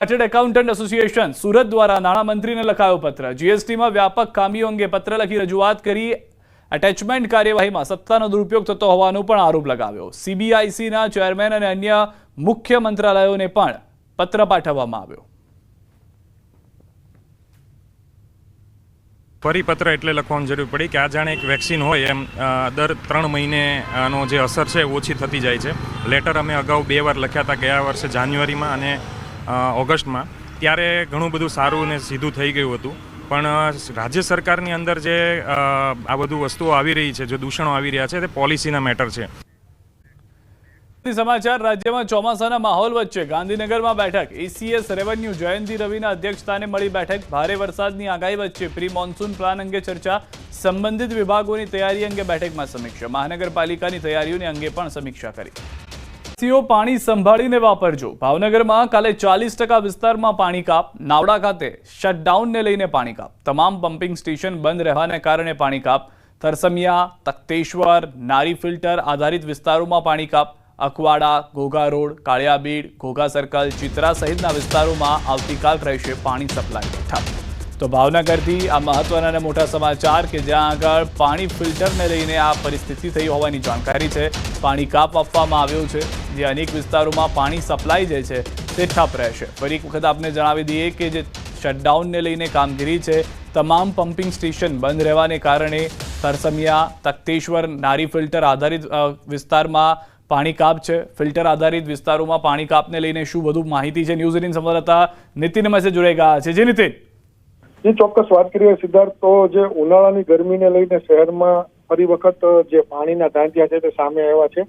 Chartered accountant association Surat દ્વારા નાણામંત્રીને લખાયો પત્ર। જીએસટીમાં વ્યાપક ખામીઓ અંગે પત્ર લખી રજૂઆત કરી। એટેચમેન્ટ કાર્યવાહીમાં સત્તાનો દુરુપયોગ થતો હોવાનો પણ આરોપ લગાવ્યો। સીબીઆઈસીના ચેરમેન અને અન્ય મુખ્ય મંત્રાલયોને પણ પત્ર પાઠવવામાં આવ્યો। પરિપત્ર એટલે લખવાની જરૂર પડી કે આ જાણે એક વેક્સિન હોય એમ દર 3 મહિનેનો જે અસર છે ઓછી થતી જાય છે। લેટર અમે અગાઉ 2 વાર લખ્યા હતા, ગયા વર્ષે જાન્યુઆરીમાં અને ઓગસ્ટમાં। ત્યારે ઘણું બધું સારું અને સીધું થઈ ગયું હતું, પણ રાજ્ય સરકારની અંદર જે આ બધું વસ્તુઓ આવી રહી છે, જે દૂષણો આવી રહ્યા છે, તે પોલિસીના મેટર છે। સમાચાર રાજ્યમાં ચોમાસાના માહોલ વચ્ચે ગાંધીનગરમાં બેઠક। એસીએસ રેવન્યુ જયંતિ રવિના અધ્યક્ષસ્થાને મળી બેઠક। ભારે વરસાદની આગાહી વચ્ચે પ્રી મોન્સૂન પ્લાન અંગે ચર્ચા। સંબંધિત વિભાગોની તૈયારી અંગે બેઠકમાં સમીક્ષા। મહાનગરપાલિકાની તૈયારીઓની અંગે પણ સમીક્ષા કરી। પાણી સંભાળીને વાપરજો। ભાવનગરમાં કાલે 40% વિસ્તારમાં પાણી કાપ। નાવડા ખાતે શટડાઉનને લઈને પાણી કાપ। તમામ પમ્પિંગ સ્ટેશન બંધ રહેવાને કારણે પાણી કાપ। તરસમિયા, તખ્તેશ્વર, નારી ફિલ્ટર આધારિત વિસ્તારોમાં પાણી કાપ। અકવાડા, ઘોઘા રોડ, કાળિયાબીડ, ઘોઘા સર્કલ, ચિત્રા સહિતના વિસ્તારોમાં આવતીકાલ રહેશે પાણી સપ્લાય ઠપ। તો ભાવનગરથી આ મહત્વના અને મોટા સમાચાર કે જ્યાં આગળ પાણી ફિલ્ટરને લઈને આ પરિસ્થિતિ થઈ હોવાની જાણકારી છે। પાણી કાપ આપવામાં આવ્યો છે, જે અનેક વિસ્તારોમાં પાણી સપ્લાય જે છે તે ઠપ રહેશે। ફરી એક વખત આપને જણાવી દઈએ કે જે શટડાઉનને લઈને કામગીરી છે, તમામ પમ્પિંગ સ્ટેશન બંધ રહેવાને કારણે તરસમિયા, તખ્તેશ્વર, નારી ફિલ્ટર આધારિત વિસ્તારમાં પાણી કાપ છે। ફિલ્ટર આધારિત વિસ્તારોમાં પાણી કાપને લઈને શું વધુ માહિતી છે? ન્યૂઝ 18 સંવાદદાતા નીતિન મેસે જોડાઈ ગયા છે। જે નીતિન, જે ચોક્કસ વાત કરીએ સિદ્ધાર્થ, તો જે ઉનાળાની ગરમીને લઈને શહેરમાં ફરી વખત જે પાણીના ટાંટિયા છે તે સામે આવ્યા છે।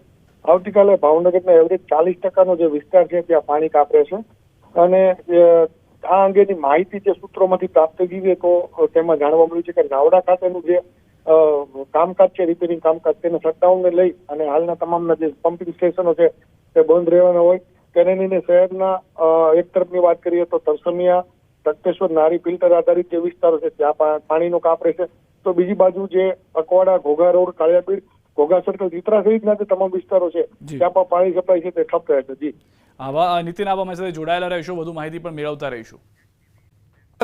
આવતીકાલે ભાવનગરના એવરેજ 40%નો જે વિસ્તાર છે ત્યાં પાણી કાપ રહેશે। અને આ અંગેની માહિતી જે સૂત્રોમાંથી પ્રાપ્ત થઈ છે તો તેમાં જાણવા મળ્યું છે કે નાવડા ખાતેનું જે કામકાજ છે, રિપેરિંગ કામકાજ, તેને શટડાઉનને લઈ અને હાલના તમામના જે પમ્પિંગ સ્ટેશનો છે તે બંધ રહેવાના હોય। તેને લઈને શહેરના એક તરફની વાત કરીએ તો તરસમિયા, તખ્તેશ્વર, નારી ફિલ્ટર આધારિત જે વિસ્તારો છે ત્યાં પાણીનો કાપ રહેશે। તો બીજી બાજુ જે અકવાડા, ઘોઘા રોડ, કાળિયાબીડ, ઘોઘા સર્કલ, ચિત્રા સહિતના જે તમામ વિસ્તારો છે ત્યાં પણ પાણી સપ્લાય છે તે ઠપ રહેશે। જી નીતિન, આપ અમારી સાથે જોડાયેલા રહીશું, વધુ માહિતી પણ મેળવતા રહીશું।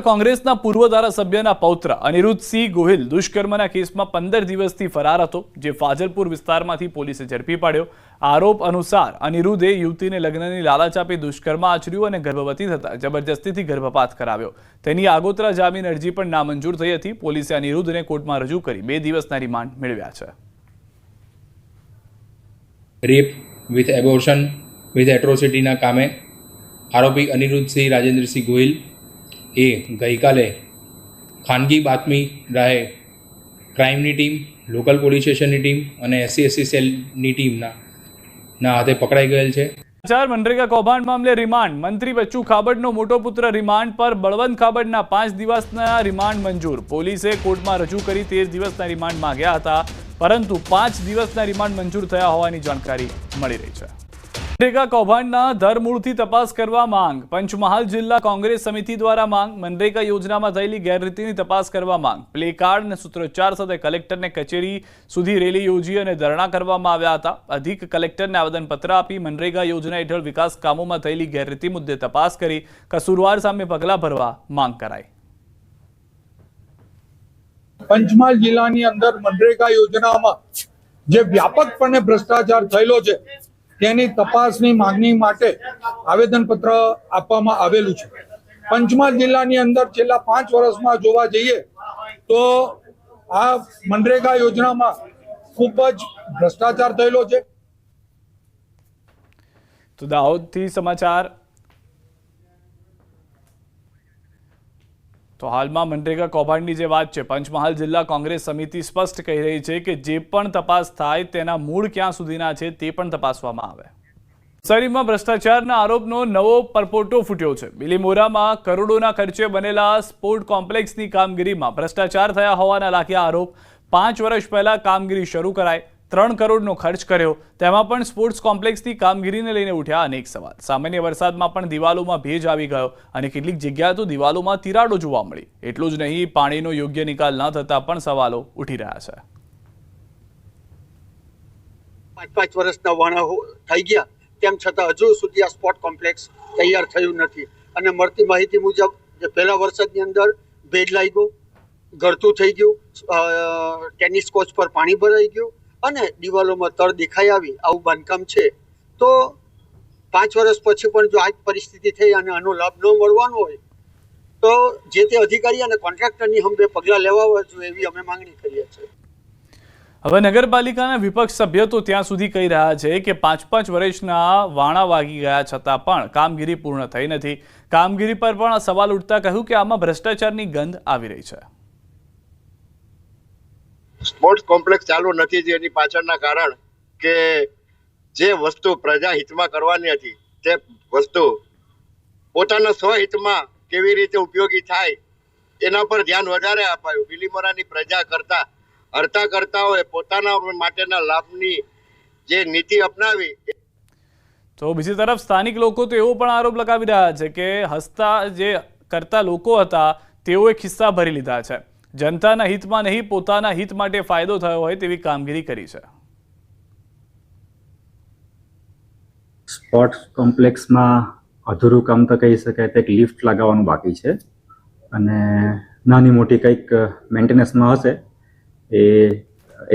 કોંગ્રેસના પૂર્વ ધારાસભ્યના પૌત્ર અનિરુદ્ધસિંહ ગોહિલ દુષ્કર્મના કેસમાં 15 દિવસથી ફરાર હતો, જે ફાજલપુર વિસ્તારમાંથી પોલીસે ઝડપી પાડ્યો। આરોપ અનુસાર અનિરુદ્ધે યુવતીને લગ્નની લાલચ આપી દુષ્કર્મ આચર્યું અને ગર્ભવતી થતા જબરજસ્તીથી ગર્ભપાત કરાવ્યો। તેની આગોતરા જામીન અરજી પણ નામંજૂર થઈ હતી। પોલીસે અનિરુદ્ધને કોર્ટમાં રજૂ કરી 2 દિવસના રિમાન્ડ મેળવ્યા છે। રેપ વિથ એબોર્શન વિથ એટ્રોસિટીના કામે આરોપી અનિરુદ્ધસિંહ રાજેન્દ્રસિંહ ગોહિલ એ ગઈકાલે ખાનગી બાતમી રાહે ક્રાઇમની ટીમ, લોકલ પોલીસ સ્ટેશનની ટીમ અને SC/SC સેલની ટીમના હાથે પકડાઈ ગયેલ છે। મનરેગા કૌભાંડ મામલે રિમાન્ડ। મંત્રી બચ્ચુ ખાબડનો મોટો પુત્ર રિમાન્ડ પર। બળવંત ખાબડના 5 દિવસના રિમાન્ડ મંજૂર। પોલીસે કોર્ટમાં રજૂ કરી 13 દિવસના રિમાન્ડ માંગ્યા હતા, પરંતુ 5 દિવસના રિમાન્ડ મંજૂર થયા હોવાની જાણકારી મળી રહી છે। મનરેગા કૌભાંડના ધરમૂળથી તપાસ કરવા માંગ। પંચમહાલ જિલ્લા કોંગ્રેસ સમિતિ દ્વારા માંગ। મનરેગા યોજનામાં થયેલી ગેરરીતિની તપાસ કરવા માંગ। પ્લે કાર્ડ અને સૂત્રોચ્ચાર સાથે કલેક્ટરને કચેરી સુધી રેલી યોજી અને ધરણા કરવામાં આવ્યા હતા। અધિક કલેક્ટરને આવેદનપત્ર આપી મનરેગા યોજના હેઠળ વિકાસ કામોમાં થયેલી ગેરરીતિ મુદ્દે તપાસ કરી કસૂરવાર સામે પગલાં ભરવા માંગ કરાઈ। પંચમહાલ જિલ્લાની અંદર મનરેગા યોજનામાં જે વ્યાપકપણે ભ્રષ્ટાચાર થયેલો છે તેની તપાસની માંગણી માટે આવેદનપત્ર આપવામાં આવેલું છે। પંચમહાલ જિલ્લાની અંદર છેલ્લા 5 વર્ષમાં જોવા જઈએ તો આ મનરેગા યોજનામાં ખૂબ જ ભ્રષ્ટાચાર થયેલો છે। તો દાહોદથી સમાચાર। તો હાલમાં મનરેગા કૌભાંડની જે વાત છે, પંચમહાલ જિલ્લા કોંગ્રેસ સમિતિ સ્પષ્ટ કહી રહી છે કે જે પણ તપાસ થાય તેના મૂળ ક્યાં સુધીના છે તે પણ તપાસવામાં આવે। નવસારીમાં ભ્રષ્ટાચારના આરોપનો નવો પરપોટો ફૂટ્યો છે। બિલીમોરામાં કરોડોના ખર્ચે બનેલા સ્પોર્ટ કોમ્પ્લેક્સની કામગીરીમાં ભ્રષ્ટાચાર થયા હોવાના લાગ્યા આરોપ। 5 વર્ષ પહેલા કામગીરી શરૂ કરાઈ, 3 કરોડનો ખર્ચ કર્યો, તેમાં પણ સ્પોર્ટ્સ કોમ્પ્લેક્સની કામગીરીને લઈને ઉઠ્યા અનેક સવાલ। સામાન્ય વરસાદમાં પણ દિવાલોમાં ભેજ આવી ગયો અને કેટલીક જગ્યાએ તો દિવાલોમાં તિરાડો જોવા મળી। એટલું જ નહીં, પાણીનો યોગ્ય નિકાલ ન થતા પણ સવાલો ઉઠી રહ્યા છે। 5 વર્ષના વાણા થઈ ગયા, તેમ છતાં હજુ સુધી આ સ્પોર્ટ કોમ્પ્લેક્સ તૈયાર થયું નથી। અને મળતી માહિતી મુજબ જે પહેલા વરસાદની અંદર ભેજ લાગ્યો, ગળતું થઈ ગયું, ટેનિસ કોચ પર પાણી ભરાઈ ગયું અને દિવાલોમાં તળ દેખાઈ આવી, આવું બાંધકામ છે. તો 5 વર્ષ પછી પણ જો આ જ પરિસ્થિતિ થઈ અને આનો લાભ ન મળવાનો હોય તો જે તે અધિકારી અને કોન્ટ્રાક્ટરની હમે પગલાં લેવા જોઈએ એવી અમે માંગણી કરીએ છીએ. હવે નગરપાલિકાના વિપક્ષ સભ્યો તો ત્યાં સુધી કહી રહ્યા છે કે 5 વર્ષના વાણા વાગી ગયા છતાં પણ કામગીરી પૂર્ણ થઈ નથી. કામગીરી પર પણ સવાલ ઉઠતા કહ્યું કે આમાં ભ્રષ્ટાચારની ગંધ આવી રહી છે. સ્પોર્ટ્સ કોમ્પ્લેક્સ ચાલુ નથી એની પાછળના કારણ કે જે વસ્તુ પ્રજા હિતમાં કરવાની હતી તે વસ્તુ પોતાના સ્વહિતમાં કેવી રીતે ઉપયોગી થાય એના પર ધ્યાન વધારે અપાયું. બિલીમોરાની પ્રજા કરતાઓએ પોતાના માટેના લાભની જે નીતિ અપનાવી. તો બીજી તરફ સ્થાનિક લોકો તો એવો પણ આરોપ લગાવી રહ્યા છે કે હસતા જે કરતા લોકો હતા તેઓએ ખિસ્સા ભરી લીધા છે. જનતાના હિતમાં નહીં, પોતાના હિત માટે ફાયદો થયો હોય તેવી કામગીરી કરી છે. સ્પોર્ટ્સ કોમ્પ્લેક્સમાં અધૂરું કામ તો કહી શકાય તો એક લિફ્ટ લગાવવાનું બાકી છે અને નાની મોટી કંઈક મેન્ટેનન્સમાં હશે એ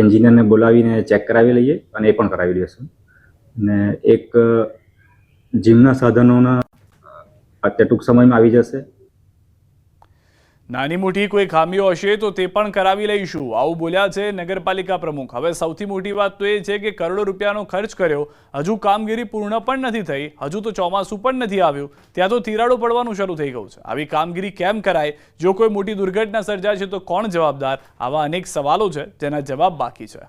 એન્જિનિયરને બોલાવીને ચેક કરાવી લઈએ અને એ પણ કરાવી લઈશું. અને એક જીમના સાધનોના અત્યારે ટૂંક સમયમાં આવી જશે. નાની મોટી કોઈ ખામીઓ હશે તો તે પણ કરાવી લઈશું, આવું બોલ્યા છે નગરપાલિકા પ્રમુખ. હવે સૌથી મોટી વાત તો એ છે કે કરોડો રૂપિયાનો ખર્ચ કર્યો, હજુ કામગીરી પૂર્ણ પણ નથી થઈ, હજુ તો ચોમાસું પણ નથી આવ્યું, ત્યાં તો તિરાડો પડવાનું શરૂ થઈ ગયું છે. આવી કામગીરી કેમ કરાય? જો કોઈ મોટી દુર્ઘટના સર્જાય છે તો કોણ જવાબદાર? આવા અનેક સવાલો છે જેના જવાબ બાકી છે.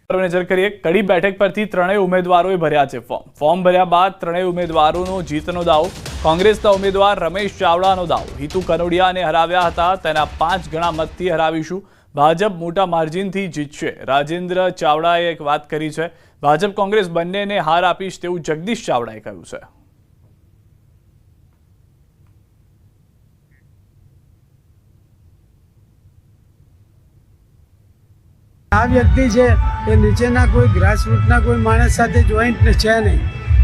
નજર કરીએ, કડી બેઠક પરથી ત્રણેય ઉમેદવારોએ ભર્યા છે ફોર્મ ભર્યા બાદ ત્રણેય ઉમેદવારોનો જીતનો દાવ. કોંગ્રેસના ઉમેદવાર રમેશ ચાવડાનો દાવ. હિતુ કનોડિયાને હરાવ્યા હતા, તેના 5 ગણા મતથી હરાવીશું. ભાજપ મોટા માર્જિનથી જીતશે, રાજેન્દ્ર ચાવડાએ એક વાત કરી છે. ભાજપ કોંગ્રેસ બંનેને હાર આપીશ તેવું જગદીશ ચાવડાએ કહ્યું છે. આ વ્યક્તિ છે એ નીચેના કોઈ ગ્રાસરૂટના કોઈ માણસ સાથે જોઈન્ટ છે નહીં,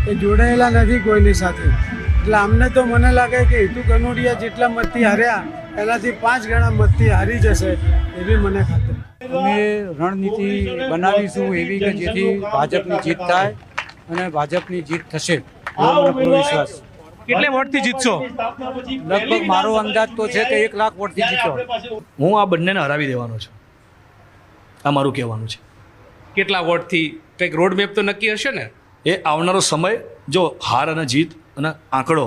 એ જોડાયેલા નથી કોઈની સાથે. એટલે અમને તો મને લાગે કે હિતુ કનોડિયા જેટલા મતથી હાર્યા એનાથી 5 ગણા મતથી હારી જશે એવી મને ખાતરી. અમે રણનીતિ બનાવીશું એવી કે જેથી ભાજપની જીત થાય અને ભાજપની જીત થશે એવો મને પૂરો વિશ્વાસ. કેટલે વોટથી જીતશો? લગભગ મારો અંદાજ તો છે કે 1 લાખ વોટથી જીતો. હું આ બંનેને હરાવી દેવાનો છું, આ મારું કહેવાનું છે. કેટલા વોટથી? કંઈક રોડ મેપ તો નક્કી હશે ને. એ આવનારો સમય જો હાર અને જીત અને આંકડો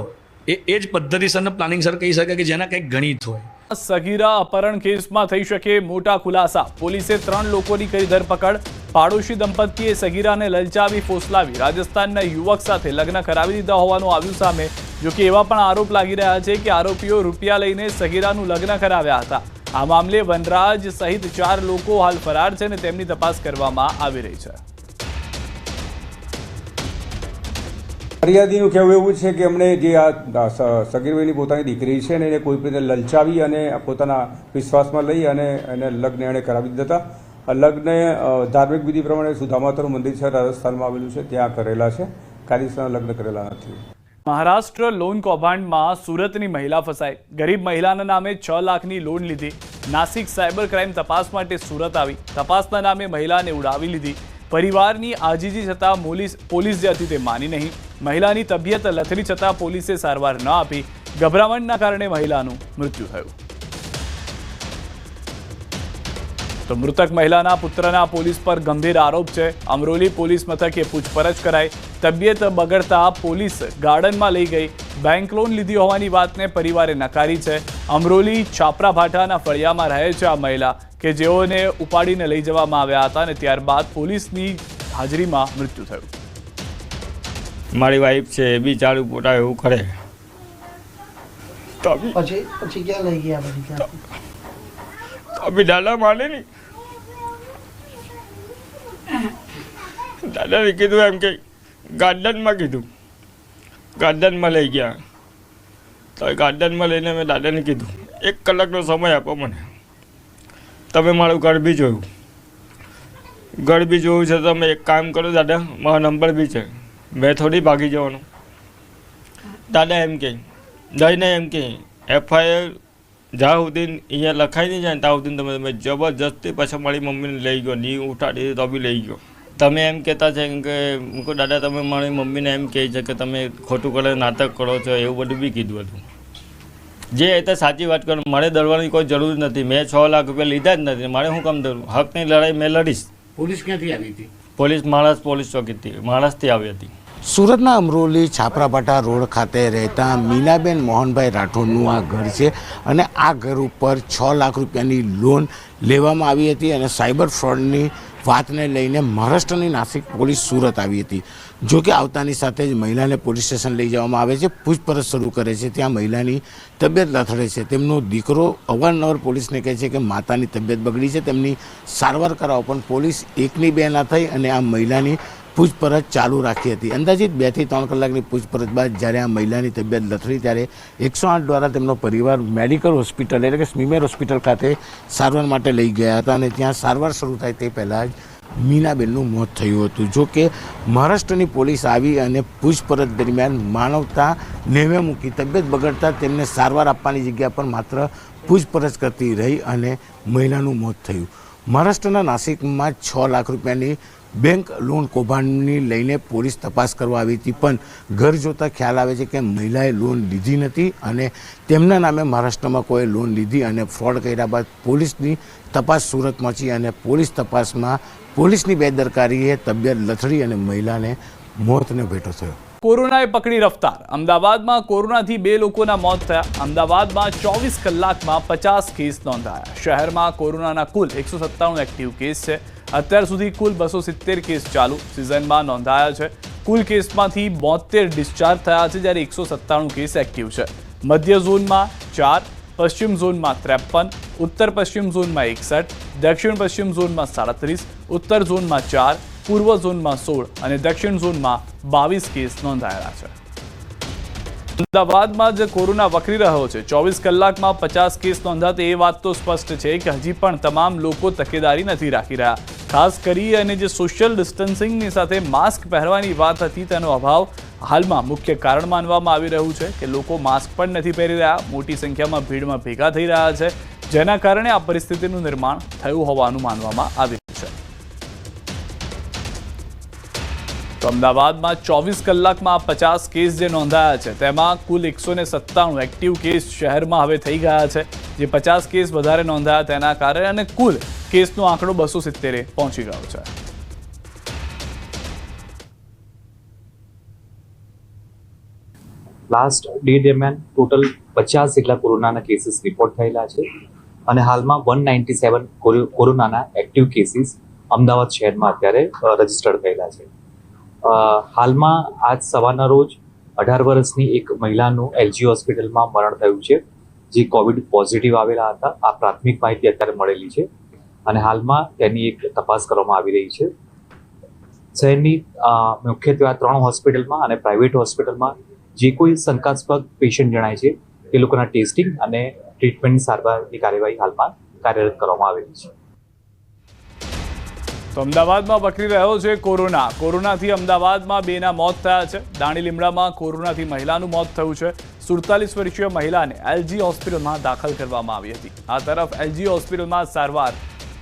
એ જ પદ્ધતિસર પ્લાનિંગ સર કહી શકે કે જેના કંઈક ગણિત હોય. સગીરા અપહરણ કેસમાં થઈ શકે મોટા ખુલાસા. પોલીસે 3 લોકોની કરી ધરપકડ. પાડોશી દંપતીએ સગીરાને લલચાવી ફોસલાવી રાજસ્થાનના યુવક સાથે લગ્ન કરાવી દીધા હોવાનું આવ્યું સામે. જોકે એવા પણ આરોપ લાગી રહ્યા છે કે આરોપીઓ રૂપિયા લઈને સગીરાનું લગ્ન કરાવ્યા હતા. આ મામલે વનરાજ સહિત 4 લોકો હાલ ફરાર છે અને તેમની તપાસ કરવામાં આવી રહી છે. ફરિયાદીનું કહેવું એવું છે કે અમને જે આ સગીરભાઈની પોતાની દીકરી છે ને એને કોઈ રીતે લલચાવી અને પોતાના વિશ્વાસમાં લઈ અને એને લગ્ન એણે કરાવી દીધા હતા. લગ્ન ધાર્મિક વિધિ પ્રમાણે સુધામાતાનું મંદિર છે, રાજસ્થાનમાં આવેલું છે, ત્યાં કરેલા છે. કાયદેસરના લગ્ન કરેલા નથી. મહારાષ્ટ્ર લોન કૌભાંડમાં સુરતની મહિલા ફસાઈ. ગરીબ મહિલાના નામે 6 લાખની લોન લીધી. નાસિક સાયબર ક્રાઇમ તપાસ માટે સુરત આવી. તપાસના નામે મહિલાને ઉડાવી લીધી. પરિવારની આજીજી છતાં પોલીસ જે હતી તે માની નહીં. મહિલાની તબિયત લથડી છતાં પોલીસે સારવાર ન આપી. ગભરામણના કારણે મહિલાનું મૃત્યુ થયું. તો મૃતક મહિલાના પુત્રના પોલીસ પર ગંભીર આરોપ છે. અમરોલી પોલીસ મથકે પૂછપરછ કરાઈ. તબિયત બગડતા પોલીસ ગાર્ડનમાં લઈ ગઈ. બેંક લોન લીધી હોવાની વાતને પરિવારે નકારી છે. અમરોલી છાપરા ભાટાના ફળિયામાં રહે છે આ મહિલા કે જેઓને ઉપાડીને લઈ જવામાં આવ્યા હતા અને ત્યારબાદ પોલીસની હાજરીમાં મૃત્યુ થયું. મારી વાઈફ છે એ બી ચાલુ પોતા એવું કરે. પછી ક્યાં લઈ ગયા? અભી દાદા માને નહીં. દાદાને કીધું એમ કે ગાર્ડનમાં કીધું, ગાર્ડનમાં લઈ ગયા. તો ગાર્ડનમાં લઈને મેં દાદાને કીધું 1 કલાકનો સમય આપો મને, તમે મારું ઘર બી જોયું. ઘર બી જોયું છે તો તમે એક કામ કરો દાદા, મારો નંબર બી છે, મેં થોડી ભાગી જવાનું. દાદા એમ કહે દઈને એમ કે FIR જ્યાં સુધી અહીંયા લખાઈ નહીં જાય ને ત્યાં સુધી તમે જબરજસ્તી પાછા મારી મમ્મીને લઈ ગયો, ની ઉઠાડી તો બી લઈ ગયો. તમે એમ કહેતા છે કે મૂકો દાદા તમે મારી મમ્મીને એમ કહે છે કે તમે ખોટું કરે નાટક કરો છો, એવું બધું બી કીધું હતું. જે એ તો સાચી વાત કરું, મારે ડરવાની કોઈ જરૂર નથી. મેં 6 લાખ રૂપિયા લીધા જ નથી, મારે શું કામ ડરવું? હકની લડાઈ મેં લડીશ. પોલીસ ક્યાંથી આવી હતી? પોલીસ મહારાષ્ટ્ર પોલીસ ચોકીથી મહારાષ્ટ્રથી આવી હતી. સુરતના અમરોલી છાપરાપાટા રોડ ખાતે રહેતા મીનાબેન મોહનભાઈ રાઠોડનું આ ઘર છે અને આ ઘર ઉપર 6 લાખ રૂપિયાની લોન લેવામાં આવી હતી અને સાયબર ફ્રોડની વાતને લઈને મહારાષ્ટ્રની નાસિક પોલીસ સુરત આવી હતી. જો કે આવતાની સાથે જ મહિલાને પોલીસ સ્ટેશન લઈ જવામાં આવે છે, પૂછપરછ શરૂ કરે છે. ત્યાં મહિલાની તબિયત લથડે છે. તેમનો દીકરો અવારનવાર પોલીસને કહે છે કે માતાની તબિયત બગડી છે, તેમની સારવાર કરાવો, પણ પોલીસ એકની બે ના થઈ અને આ મહિલાની પૂછપરછ ચાલુ રાખી હતી. અંદાજિત 2 થી 3 કલાકની પૂછપરછ બાદ જ્યારે આ મહિલાની તબિયત લથડી ત્યારે 108 દ્વારા તેમનો પરિવાર મેડિકલ હોસ્પિટલ એટલે કે સ્મીમેર હોસ્પિટલ ખાતે સારવાર માટે લઈ ગયા હતા અને ત્યાં સારવાર શરૂ થાય તે પહેલાં જ મીનાબેનનું મોત થયું હતું. જો કે મહારાષ્ટ્રની પોલીસ આવી અને પૂછપરછ દરમિયાન માનવતા નેવે મૂકી તબિયત બગડતા તેમને સારવાર આપવાની જગ્યા પર માત્ર પૂછપરછ કરતી રહી અને મહિલાનું મોત થયું. મહારાષ્ટ્રના નાસિકમાં 6 લાખ રૂપિયાની બેંક લોન કૌભાંડની લઈને પોલીસ તપાસ કરવા આવી હતી, પણ ઘર જોતા ખ્યાલ આવે છે કે મહિલાએ લોન લીધી નથી અને તેમના નામે મહારાષ્ટ્રમાં કોઈ લોન લીધી અને ફ્રોડ કર્યા બાદ પોલીસની તપાસ સુરત પહોંચી અને પોલીસ તપાસમાં પોલીસની બેદરકારીએ તબિયત લથડી અને મહિલાને મોતને ભેટો થયો. કોરોનાએ પકડી રફતાર. અમદાવાદમાં કોરોનાથી 2 લોકોના મોત થયા. અમદાવાદમાં 24 કલાકમાં 50 કેસ નોંધાયા. શહેરમાં કોરોનાના કુલ 197 એક્ટિવ કેસ છે. અત્યાર સુધી કુલ 270 કેસ ચાલુ સિઝનમાં નોંધાયા છે. કુલ કેસમાંથી 72 ડિસ્ચાર્જ થયા છે, જ્યારે 197 કેસ એક્ટિવ છે. મધ્ય ઝોનમાં 4, પશ્ચિમ ઝોનમાં 53, ઉત્તર પશ્ચિમ ઝોનમાં 61, દક્ષિણ પશ્ચિમ ઝોનમાં 37, ઉત્તર ઝોનમાં 4, પૂર્વ ઝોનમાં 16 અને દક્ષિણ ઝોનમાં 22 કેસ નોંધાયેલા છે. અમદાવાદમાં જે કોરોના વકરી રહ્યો છે, 24 કલાકમાં 50 કેસ નોંધાતા એ વાત તો સ્પષ્ટ છે કે હજી પણ તમામ લોકો તકેદારી નથી રાખી રહ્યા. ખાસ કરી અને જે સોશિયલ ડિસ્ટન્સિંગની સાથે માસ્ક પહેરવાની વાત હતી તેનો અભાવ હાલમાં મુખ્ય કારણ માનવામાં આવી રહ્યું છે કે લોકો માસ્ક પણ નથી પહેરી રહ્યા, મોટી સંખ્યામાં ભીડમાં ભેગા થઈ રહ્યા છે, જેના કારણે આ પરિસ્થિતિનું નિર્માણ થયું હોવાનું માનવામાં આવી રહ્યું છે. તો અમદાવાદમાં 24 કલાકમાં 50 કેસ જે નોંધાયા છે તેમાં કુલ 197 એક્ટિવ કેસ શહેરમાં હવે થઈ ગયા છે, જે 50 કેસ વધારે નોંધાયા તેના કારણે અને કુલ કેસનો આંકડો 270 પહોંચી ગયો છે. લાસ્ટ ડે દરમિયાન ટોટલ 50 જેટલા કોરોનાના કેસીસ રિપોર્ટ થયેલા છે અને હાલમાં 197 કોરોનાના એક્ટિવ કેસીસ અમદાવાદ શહેરમાં અત્યારે રજીસ્ટર્ડ થયેલા છે. હાલમાં આજ સવારના રોજ 18 વર્ષની એક મહિલાનું LG હોસ્પિટલમાં મરણ થયું છે, જે કોવિડ પોઝિટિવ આવેલા હતા. આ પ્રાથમિક માહિતી અત્યારે મળેલી છે અને હાલમાં તેની એક તપાસ કરવામાં આવી રહી છે. શહેરની મુખ્યત્વે આ 3 હોસ્પિટલમાં અને પ્રાઇવેટ હોસ્પિટલમાં જે કોઈ શંકાસ્પદ પેશન્ટ જણાય છે તે લોકોના ટેસ્ટિંગ અને ટ્રીટમેન્ટ સારવારની કાર્યવાહી હાલમાં કાર્યરત કરવામાં આવેલી છે. તો અમદાવાદમાં વકરી રહ્યો છે કોરોનાથી અમદાવાદમાં 2ના મોત થયા છે. દાણી લીમડામાં કોરોનાથી મહિલાનું મોત થયું છે. 47 વર્ષીય મહિલાને LG હોસ્પિટલમાં દાખલ કરવામાં આવી હતી. આ તરફ LG હોસ્પિટલમાં સારવાર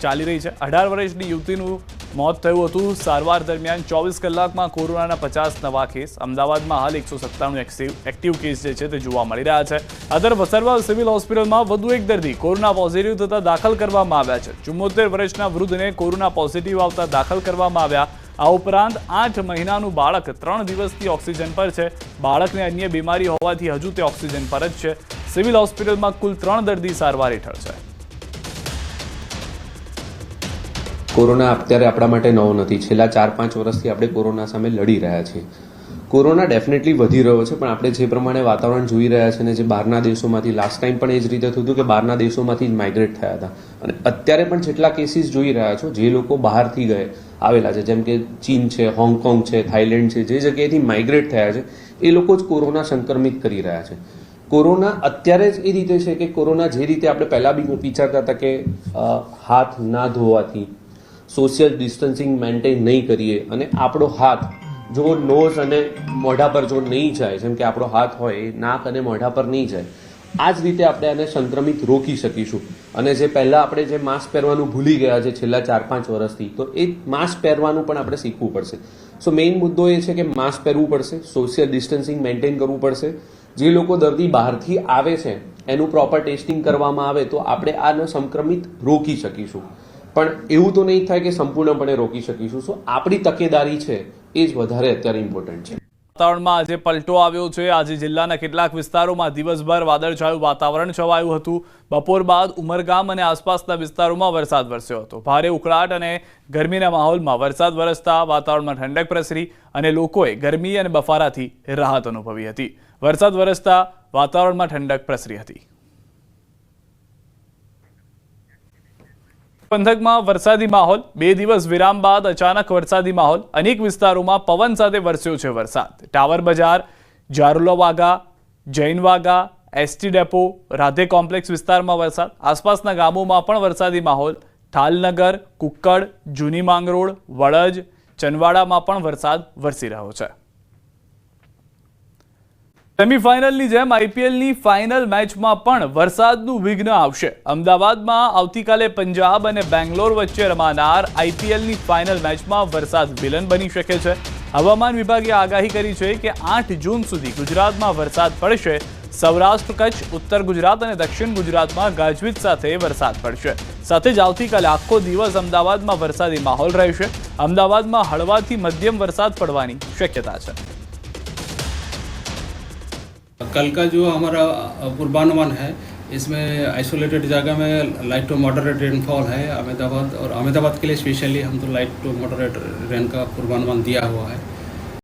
ચાલી રહી છે. 18 વર્ષની યુવતીનું મોત થયું હતું. સારવાર દરમિયાન 24 કલાકમાં કોરોનાના 50 નવા કેસ. અમદાવાદમાં હાલ 197 એક્ટિવ કેસ જે છે તે જોવા મળી રહ્યા છે. આ તરફ વસરવા સિવિલ હોસ્પિટલમાં વધુ એક દર્દી કોરોના પોઝિટિવ થતા દાખલ કરવામાં આવ્યા છે. 74 વર્ષના વૃદ્ધને કોરોના પોઝિટિવ આવતા દાખલ કરવામાં આવ્યા. આ ઉપરાંત 8 મહિનાનું બાળક 3 દિવસથી ઓક્સિજન પર છે. બાળકને અન્ય બીમારી હોવાથી હજુ તે ઓક્સિજન પર જ છે. સિવિલ હોસ્પિટલમાં કુલ 3 દર્દી સારવાર હેઠળ છે. કોરોના અત્યારે આપણા માટે નવો નથી. છેલ્લા 4-5 વર્ષથી આપણે કોરોના સામે લડી રહ્યા છીએ. કોરોના ડેફિનેટલી વધી રહ્યો છે, પણ આપણે જે પ્રમાણે વાતાવરણ જોઈ રહ્યા છે ને જે બહારના દેશોમાંથી લાસ્ટ ટાઈમ પણ એ જ રીતે થયું હતું કે બહારના દેશોમાંથી જ માઇગ્રેટ થયા હતા અને અત્યારે પણ જેટલા કેસીસ જોઈ રહ્યા છો જે લોકો બહારથી આવેલા છે, જેમ કે ચીન છે, હોંગકોંગ છે, થાઈલેન્ડ છે, જે જગ્યાએથી માઇગ્રેટ થયા છે એ લોકો જ કોરોના સંક્રમિત કરી રહ્યા છે. કોરોના અત્યારે જ એ રીતે છે કે કોરોના જે રીતે આપણે પહેલાં બી વિચારતા હતા કે હાથ ના ધોવાથી, સોશિયલ ડિસ્ટન્સિંગ મેન્ટેન નહીં કરીએ અને આપણો હાથ જો નોઝ અને મોઢા પર જો નહીં જાય, જેમ કે આપણો હાથ હોય એ નાક અને મોઢા પર નહીં જાય, આ જ રીતે આપણે આને સંક્રમિત રોકી શકીશું. અને જે પહેલાં આપણે જે માસ્ક પહેરવાનું ભૂલી ગયા છે છેલ્લા 4-5 વર્ષથી, તો એ માસ્ક પહેરવાનું પણ આપણે શીખવું પડશે. સો મેઇન મુદ્દો એ છે કે માસ્ક પહેરવું પડશે, સોશિયલ ડિસ્ટન્સિંગ મેન્ટેન કરવું પડશે. જે લોકો દર્દી બહારથી આવે છે એનું પ્રોપર ટેસ્ટિંગ કરવામાં આવે તો આપણે આને સંક્રમિત રોકી શકીશું. પણ એવું તો નહીં થાય કે સંપૂર્ણપણે રોકી શકીશું. સો આપણી તકેદારી છે એ જ વધારે અત્યારે ઇમ્પોર્ટન્ટ છે. વાતાવરણમાં આજે પલટો આવ્યો છે. આજે જિલ્લાના કેટલાક વિસ્તારોમાં દિવસભર વાદળછાયું વાતાવરણ છવાયું હતું. બપોર બાદ ઉમરગામ અને આસપાસના વિસ્તારોમાં વરસાદ વરસ્યો હતો. ભારે ઉકળાટ અને ગરમીના માહોલમાં વરસાદ વરસતા વાતાવરણમાં ઠંડક પ્રસરી અને લોકોએ ગરમી અને બફારાથી રાહત અનુભવી હતી. વરસાદ વરસતા વાતાવરણમાં ઠંડક પ્રસરી હતી. પંથકમાં વરસાદી માહોલ. 2 દિવસ વિરામ બાદ અચાનક વરસાદી માહોલ. અનેક વિસ્તારોમાં પવન સાથે વરસ્યો છે વરસાદ. ટાવર બજાર, જારુલા વાગા, જૈન વાગા, એસટી ડેપો, રાધે કોમ્પ્લેક્સ વિસ્તારમાં વરસાદ. આસપાસના ગામોમાં પણ વરસાદી માહોલ. ઠાલનગર, કુક્કડ, જૂની માંગરોળ, વડજ, ચનવાડામાં પણ વરસાદ વરસી રહ્યો છે. સેમીફાઇનલની જેમ આઈપીએલની ફાઇનલ મેચમાં પણ વરસાદનું વિઘ્ન આવશે. અમદાવાદમાં આવતીકાલે પંજાબ અને બેંગ્લોર વચ્ચે રમાનાર આઈપીએલની ફાઇનલ મેચમાં વરસાદ વિલન બની શકે છે. હવામાન વિભાગે આગાહી કરી છે કે 8 જૂન સુધી ગુજરાતમાં વરસાદ પડશે. સૌરાષ્ટ્ર, કચ્છ, ઉત્તર ગુજરાત અને દક્ષિણ ગુજરાતમાં ગાજવીજ સાથે વરસાદ પડશે. સાથે જ આવતીકાલે આખો દિવસ અમદાવાદમાં વરસાદી માહોલ રહેશે. અમદાવાદમાં હળવાથી મધ્યમ વરસાદ પડવાની શક્યતા છે. कल का जो हमारा पूर्वानुमान है इसमें आइसोलेटेड जगह में लाइट टू मॉडरेट रेनफॉल है अहमदाबाद, और अहमदाबाद के लिए स्पेशली हम तो लाइट टू मॉडरेट रेन का पूर्वानुमान दिया हुआ है.